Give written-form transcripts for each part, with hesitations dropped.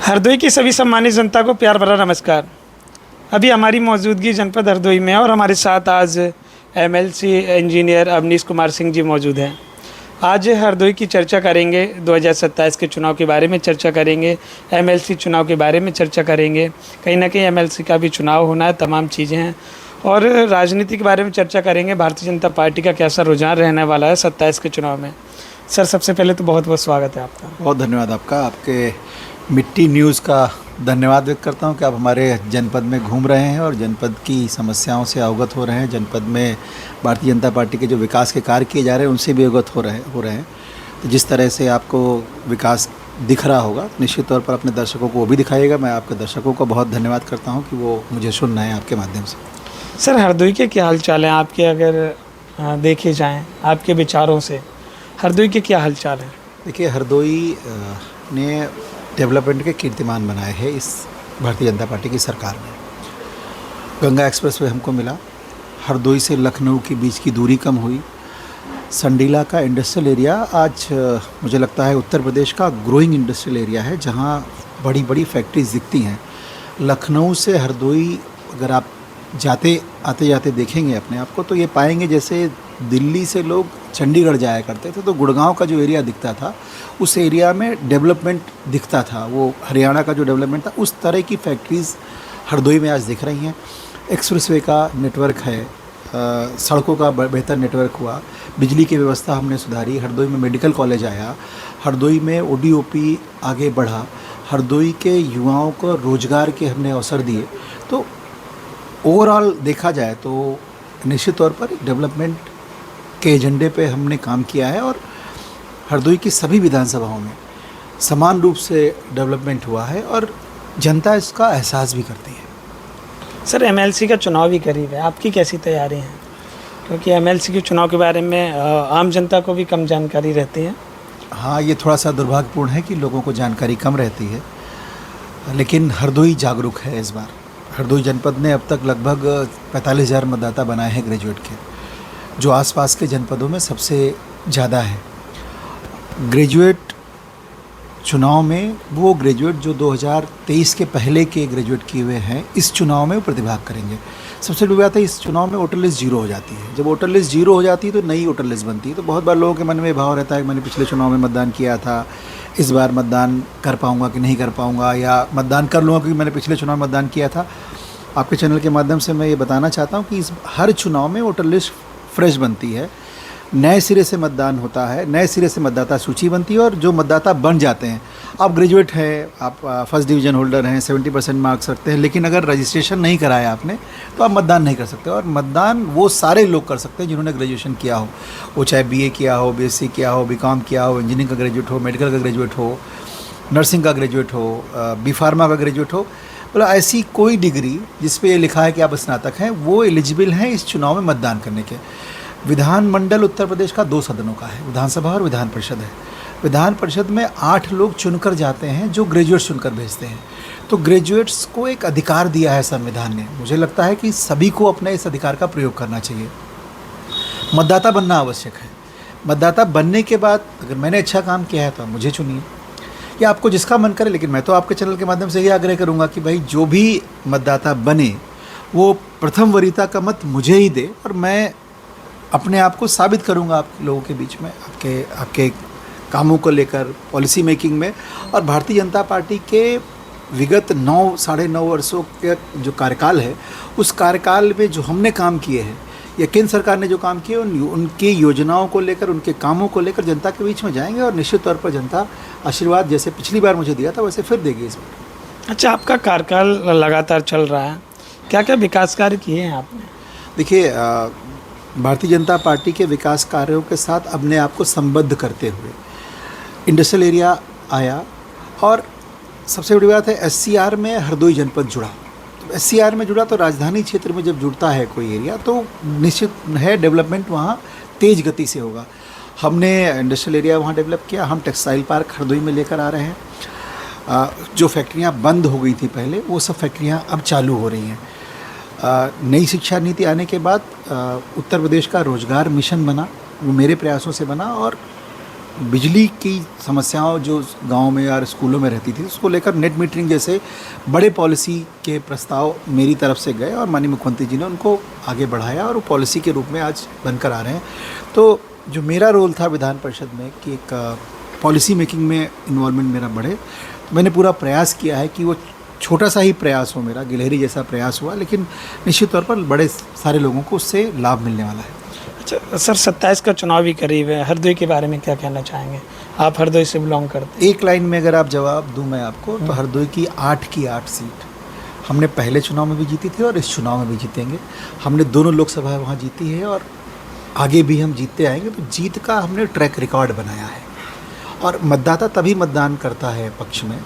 हरदोई की सभी सम्मानित जनता को प्यार भरा नमस्कार। अभी हमारी मौजूदगी जनपद हरदोई में है और हमारे साथ आज एमएलसी इंजीनियर अवनीश कुमार सिंह जी मौजूद हैं। आज हरदोई की चर्चा करेंगे, 2027 के चुनाव के बारे में चर्चा करेंगे, एमएलसी चुनाव के बारे में चर्चा करेंगे। कहीं ना कहीं एमएलसी का भी चुनाव होना है, तमाम चीज़ें हैं और राजनीति के बारे में चर्चा करेंगे। भारतीय जनता पार्टी का कैसा रुझान रहने वाला है 27 के चुनाव में। सर, सबसे पहले तो बहुत बहुत स्वागत है आपका। बहुत धन्यवाद आपका। आपके मिट्टी न्यूज़ का धन्यवाद व्यक्त करता हूं कि आप हमारे जनपद में घूम रहे हैं और जनपद की समस्याओं से अवगत हो रहे हैं। जनपद में भारतीय जनता पार्टी के जो विकास के कार्य किए जा रहे हैं उनसे भी अवगत हो रहे हैं। तो जिस तरह से आपको विकास दिख रहा होगा, निश्चित तौर पर अपने दर्शकों को वो भी दिखाइएगा। मैं आपके दर्शकों का बहुत धन्यवाद करता हूँ कि वो मुझे सुन रहे हैं आपके माध्यम से। सर, हरदोई के क्या हाल चाल हैं आपके, अगर देखे जाएँ आपके विचारों से हरदोई के क्या हाल चाल हैं? देखिए, हरदोई ने डेवलपमेंट के कीर्तिमान बनाए हैं इस भारतीय जनता पार्टी की सरकार में। गंगा एक्सप्रेस वे हमको मिला, हरदोई से लखनऊ के बीच की दूरी कम हुई, संडीला का इंडस्ट्रियल एरिया आज मुझे लगता है उत्तर प्रदेश का ग्रोइंग इंडस्ट्रियल एरिया है, जहां बड़ी बड़ी फैक्ट्रीज दिखती हैं। लखनऊ से हरदोई अगर आप आते जाते देखेंगे अपने आप को, तो ये पाएंगे जैसे दिल्ली से लोग चंडीगढ़ जाया करते थे तो गुड़गांव का जो एरिया दिखता था, उस एरिया में डेवलपमेंट दिखता था, वो हरियाणा का जो डेवलपमेंट था, उस तरह की फैक्ट्रीज़ हरदोई में आज दिख रही हैं। एक्सप्रेसवे का नेटवर्क है, सड़कों का बेहतर नेटवर्क हुआ, बिजली की व्यवस्था हमने सुधारी, हरदोई में मेडिकल कॉलेज आया, हरदोई में ओडीओपी आगे बढ़ा, हरदोई के युवाओं को रोज़गार के हमने अवसर दिए। तो ओवरऑल देखा जाए तो निश्चित तौर पर डेवलपमेंट के एजेंडे पे हमने काम किया है और हरदोई की सभी विधानसभाओं में समान रूप से डेवलपमेंट हुआ है और जनता इसका एहसास भी करती है। सर, एमएलसी का चुनाव भी करीब है, आपकी कैसी तैयारी हैं? क्योंकि एमएलसी के चुनाव के बारे में आम जनता को भी कम जानकारी रहती है। हाँ, ये थोड़ा सा दुर्भाग्यपूर्ण है कि लोगों को जानकारी कम रहती है, लेकिन हरदोई जागरूक है। इस बार हरदोई जनपद ने अब तक लगभग 45,000 मतदाता बनाए हैं ग्रेजुएट के, जो आसपास के जनपदों में सबसे ज़्यादा है। ग्रेजुएट चुनाव में वो ग्रेजुएट जो 2023 के पहले के ग्रेजुएट किए हुए हैं, इस चुनाव में वो प्रतिभाग करेंगे। सबसे बड़ी बात है, इस चुनाव में वोटर लिस्ट जीरो हो जाती है। जब वोटर लिस्ट जीरो हो जाती है तो नई वोटर लिस्ट बनती है। तो बहुत बार लोगों के मन में भाव रहता है कि मैंने पिछले चुनाव में मतदान किया था, इस बार मतदान कर पाऊँगा कि नहीं कर पाऊँगा, या मतदान कर लूँगा क्योंकि मैंने पिछले चुनाव में मतदान किया था। आपके चैनल के माध्यम से मैं ये बताना चाहता हूँ कि इस हर चुनाव में वोटर लिस्ट फ्रेश बनती है, नए सिरे से मतदान होता है, नए सिरे से मतदाता सूची बनती है और जो मतदाता बन जाते हैं, आप ग्रेजुएट हैं, आप फर्स्ट डिवीज़न होल्डर हैं, 70% मार्क्स रखते हैं, लेकिन अगर रजिस्ट्रेशन नहीं कराया आपने तो आप मतदान नहीं कर सकते। और मतदान वो सारे लोग कर सकते हैं जिन्होंने ग्रेजुएशन किया हो, वो चाहे बीए किया हो, बीएससी किया हो, बीकॉम किया हो, इंजीनियरिंग का ग्रेजुएट हो, मेडिकल का ग्रेजुएट हो, नर्सिंग का ग्रेजुएट हो, बी फार्मा का ग्रेजुएट हो, मतलब ऐसी कोई डिग्री जिस पे ये लिखा है कि आप स्नातक हैं, वो एलिजिबल हैं इस चुनाव में मतदान करने के। विधानमंडल उत्तर प्रदेश का 2 सदनों का है, विधानसभा और विधान परिषद है। विधान परिषद में 8 लोग चुनकर जाते हैं जो ग्रेजुएट्स चुनकर भेजते हैं। तो ग्रेजुएट्स को एक अधिकार दिया है संविधान ने। मुझे लगता है कि सभी को अपने इस अधिकार का प्रयोग करना चाहिए। मतदाता बनना आवश्यक है। मतदाता बनने के बाद अगर मैंने अच्छा काम किया है तो आप मुझे चुनिए, या आपको जिसका मन करे। लेकिन मैं तो आपके चैनल के माध्यम से ये आग्रह करूँगा कि भाई जो भी मतदाता बने वो प्रथम वरीयता का मत मुझे ही दे और मैं अपने आप को साबित करूंगा आप लोगों के बीच में, आपके कामों को लेकर, पॉलिसी मेकिंग में। और भारतीय जनता पार्टी के विगत 9-9.5 वर्षों के जो कार्यकाल है, उस कार्यकाल में जो हमने काम किए हैं या केंद्र सरकार ने जो काम किए, उनकी योजनाओं को लेकर, उनके कामों को लेकर जनता के बीच में जाएंगे और निश्चित तौर पर जनता आशीर्वाद जैसे पिछली बार मुझे दिया था वैसे फिर देगी इस बार। अच्छा, आपका कार्यकाल लगातार चल रहा है, क्या क्या विकास कार्य किए हैं आपने? देखिए, भारतीय जनता पार्टी के विकास कार्यों के साथ अपने आप को संबद्ध करते हुए इंडस्ट्रियल एरिया आया और सबसे बड़ी बात है एससीआर में हरदोई जनपद जुड़ा। तो एससीआर में जुड़ा तो राजधानी क्षेत्र में जब जुड़ता है कोई एरिया तो निश्चित है डेवलपमेंट वहाँ तेज़ गति से होगा। हमने इंडस्ट्रियल एरिया वहाँ डेवलप किया, हम टेक्सटाइल पार्क हरदोई में लेकर आ रहे हैं। जो फैक्ट्रियाँ बंद हो गई थी पहले, वो सब फैक्ट्रियाँ अब चालू हो रही हैं। नई शिक्षा नीति आने के बाद उत्तर प्रदेश का रोजगार मिशन बना, वो मेरे प्रयासों से बना और बिजली की समस्याओं जो गांव में और स्कूलों में रहती थी, उसको लेकर नेट मीटरिंग जैसे बड़े पॉलिसी के प्रस्ताव मेरी तरफ से गए और माननीय मुख्यमंत्री जी ने उनको आगे बढ़ाया और वो पॉलिसी के रूप में आज बनकर आ रहे हैं। तो जो मेरा रोल था विधान परिषद में कि एक पॉलिसी मेकिंग में इन्वॉल्वमेंट मेरा बढ़े, तो मैंने पूरा प्रयास किया है कि वो छोटा सा ही प्रयास हो, मेरा गिलहरी जैसा प्रयास हुआ, लेकिन निश्चित तौर पर बड़े सारे लोगों को उससे लाभ मिलने वाला है। अच्छा सर, 27 का चुनाव भी करीब है, हरदोई के बारे में क्या कहना चाहेंगे? आप हरदोई से बिलोंग करते हैं। एक लाइन में अगर आप जवाब दूं मैं आपको, तो हरदोई की 8 सीट हमने पहले चुनाव में भी जीती थी और इस चुनाव में भी जीतेंगे। हमने दोनों लोकसभा वहाँ जीती है और आगे भी हम जीतते आएंगे। तो जीत का हमने ट्रैक रिकॉर्ड बनाया है और मतदाता तभी मतदान करता है पक्ष में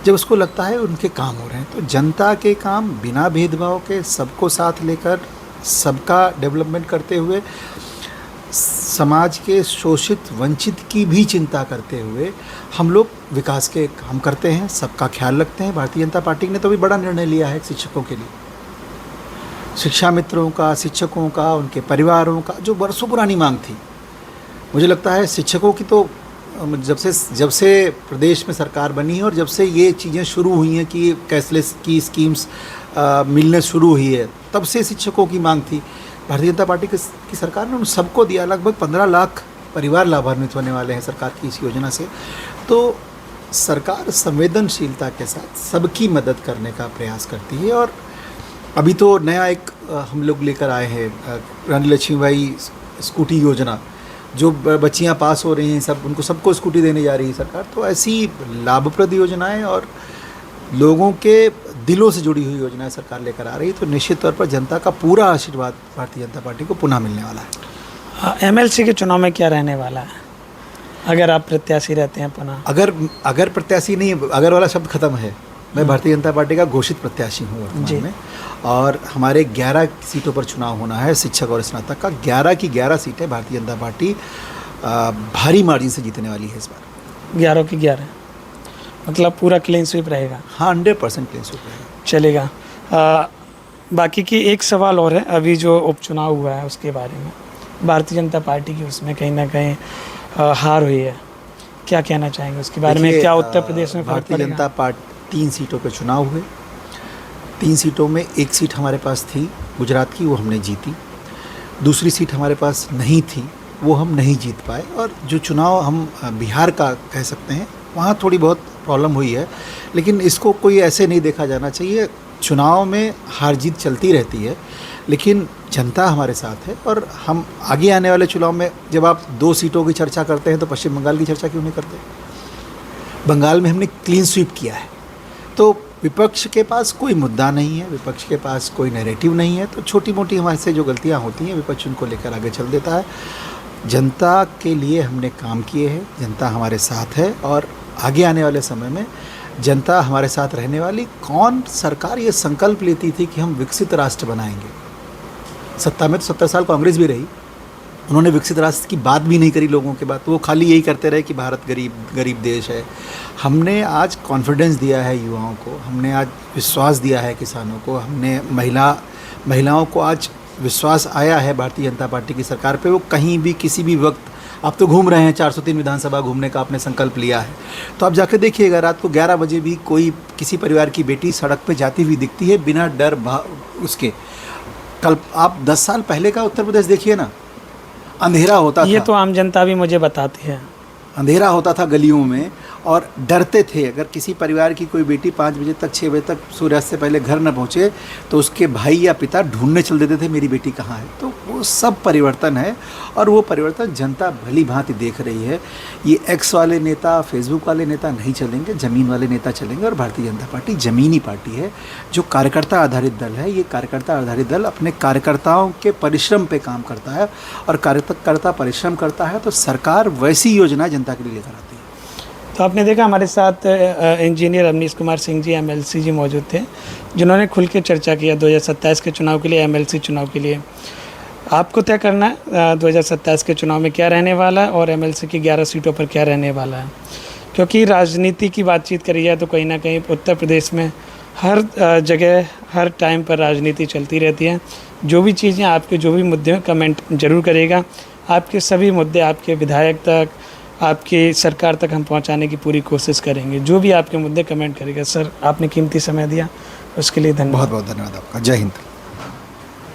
जब उसको लगता है उनके काम हो रहे हैं। तो जनता के काम बिना भेदभाव के, सबको साथ लेकर, सबका डेवलपमेंट करते हुए, समाज के शोषित वंचित की भी चिंता करते हुए हम लोग विकास के काम करते हैं, सबका ख्याल रखते हैं। भारतीय जनता पार्टी ने तो भी बड़ा निर्णय लिया है शिक्षकों के लिए, शिक्षा मित्रों का, शिक्षकों का, उनके परिवारों का, जो बरसों पुरानी मांग थी। मुझे लगता है शिक्षकों की तो जब से प्रदेश में सरकार बनी है और जब से ये चीज़ें शुरू हुई हैं कि कैशलेस की स्कीम्स मिलने शुरू हुई है, तब से शिक्षकों की मांग थी। भारतीय जनता पार्टी की सरकार ने उन सबको दिया। लगभग 15 लाख परिवार लाभान्वित होने वाले हैं सरकार की इस योजना से। तो सरकार संवेदनशीलता के साथ सबकी मदद करने का प्रयास करती है। और अभी तो नया एक हम लोग लेकर आए हैं, रानी लक्ष्मीबाई स्कूटी योजना, जो बच्चियां पास हो रही हैं उनको सबको स्कूटी देने जा रही है सरकार। तो ऐसी लाभप्रद योजनाएं और लोगों के दिलों से जुड़ी हुई योजनाएं सरकार लेकर आ रही है। तो निश्चित तौर पर जनता का पूरा आशीर्वाद भारतीय जनता पार्टी को पुनः मिलने वाला है। एमएलसी के चुनाव में क्या रहने वाला है अगर आप प्रत्याशी रहते हैं पुनः? अगर प्रत्याशी नहीं, अगर वाला शब्द खत्म है। मैं भारतीय जनता पार्टी का घोषित प्रत्याशी हूँ वर्तमान में और हमारे 11 सीटों पर चुनाव होना है, शिक्षक और स्नातक का। 11 की 11 सीटें भारतीय जनता पार्टी भारी मार्जिन से जीतने वाली है इस बार। 11 की 11 मतलब पूरा क्लीन स्वीप रहेगा? हाँ, 100% क्लीन स्वीप रहेगा। चलेगा। बाकी की एक सवाल और है, अभी जो उपचुनाव हुआ है उसके बारे में, भारतीय जनता पार्टी की उसमें कहीं ना कहीं हार हुई है, क्या कहना चाहेंगे उसके बारे में? क्या उत्तर प्रदेश में भारतीय जनता पार्टी 3 सीटों पर चुनाव हुए, 3 सीटों में एक सीट हमारे पास थी गुजरात की, वो हमने जीती। दूसरी सीट हमारे पास नहीं थी, वो हम नहीं जीत पाए। और जो चुनाव हम बिहार का कह सकते हैं, वहाँ थोड़ी बहुत प्रॉब्लम हुई है, लेकिन इसको कोई ऐसे नहीं देखा जाना चाहिए। चुनाव में हार जीत चलती रहती है, लेकिन जनता हमारे साथ है। और हम आगे आने वाले चुनाव में, जब आप 2 सीटों की चर्चा करते हैं तो पश्चिम बंगाल की चर्चा क्यों नहीं करते? बंगाल में हमने क्लीन स्वीप किया है। तो विपक्ष के पास कोई मुद्दा नहीं है, विपक्ष के पास कोई नैरेटिव नहीं है। तो छोटी मोटी हमारे से जो गलतियां होती हैं, विपक्ष उनको लेकर आगे चल देता है। जनता के लिए हमने काम किए हैं, जनता हमारे साथ है और आगे आने वाले समय में जनता हमारे साथ रहने वाली। कौन सरकार ये संकल्प लेती थी कि हम विकसित राष्ट्र बनाएंगे? सत्ता में तो 70 साल कांग्रेस भी रही, उन्होंने विकसित राष्ट्र की बात भी नहीं करी लोगों के बात। वो खाली यही करते रहे कि भारत गरीब देश है। हमने आज कॉन्फिडेंस दिया है युवाओं को, हमने आज विश्वास दिया है किसानों को, हमने महिलाओं को आज विश्वास आया है भारतीय जनता पार्टी की सरकार पे। वो कहीं भी किसी भी वक्त, आप तो घूम रहे हैं 403 विधानसभा घूमने का आपने संकल्प लिया है, तो आप जाके देखिएगा, रात को 11 बजे भी कोई किसी परिवार की बेटी सड़क पे जाती हुई दिखती है बिना डर उसके। कल आप 10 साल पहले का उत्तर प्रदेश देखिए ना, अंधेरा होता था। ये तो आम जनता भी मुझे बताती है। अंधेरा होता था गलियों में और डरते थे। अगर किसी परिवार की कोई बेटी 5 बजे तक 6 बजे तक सूर्यास्त से पहले घर न पहुँचे तो उसके भाई या पिता ढूंढने चल देते थे मेरी बेटी कहाँ है। तो वो सब परिवर्तन है और वो परिवर्तन जनता भली भांति देख रही है। ये एक्स वाले नेता, फेसबुक वाले नेता नहीं चलेंगे, ज़मीन वाले नेता चलेंगे। और भारतीय जनता पार्टी ज़मीनी पार्टी है, जो कार्यकर्ता आधारित दल है। ये कार्यकर्ता आधारित दल अपने कार्यकर्ताओं के परिश्रम पे काम करता है और कार्यकर्ता परिश्रम करता है तो सरकार वैसी योजना जनता के लिए लेकर आती है। तो आपने देखा हमारे साथ इंजीनियर अवनीश कुमार सिंह जी एमएलसी जी मौजूद थे, जिन्होंने खुल के चर्चा किया 2027 के चुनाव के लिए, एमएलसी चुनाव के लिए। आपको तय करना है 2027 के चुनाव में क्या रहने वाला है और एमएलसी की 11 सीटों पर क्या रहने वाला है। क्योंकि राजनीति की बातचीत करी जाए तो कहीं ना कहीं उत्तर प्रदेश में हर जगह हर टाइम पर राजनीति चलती रहती है। जो भी चीज़ें आपके जो भी मुद्दे हैं कमेंट ज़रूर करिएगा। आपके सभी मुद्दे आपके विधायक तक, आपकी सरकार तक हम पहुंचाने की पूरी कोशिश करेंगे। जो भी आपके मुद्दे कमेंट करेगा। सर, आपने कीमती समय दिया, उसके लिए धन्यवाद। बहुत बहुत धन्यवाद आपका। जय हिंद।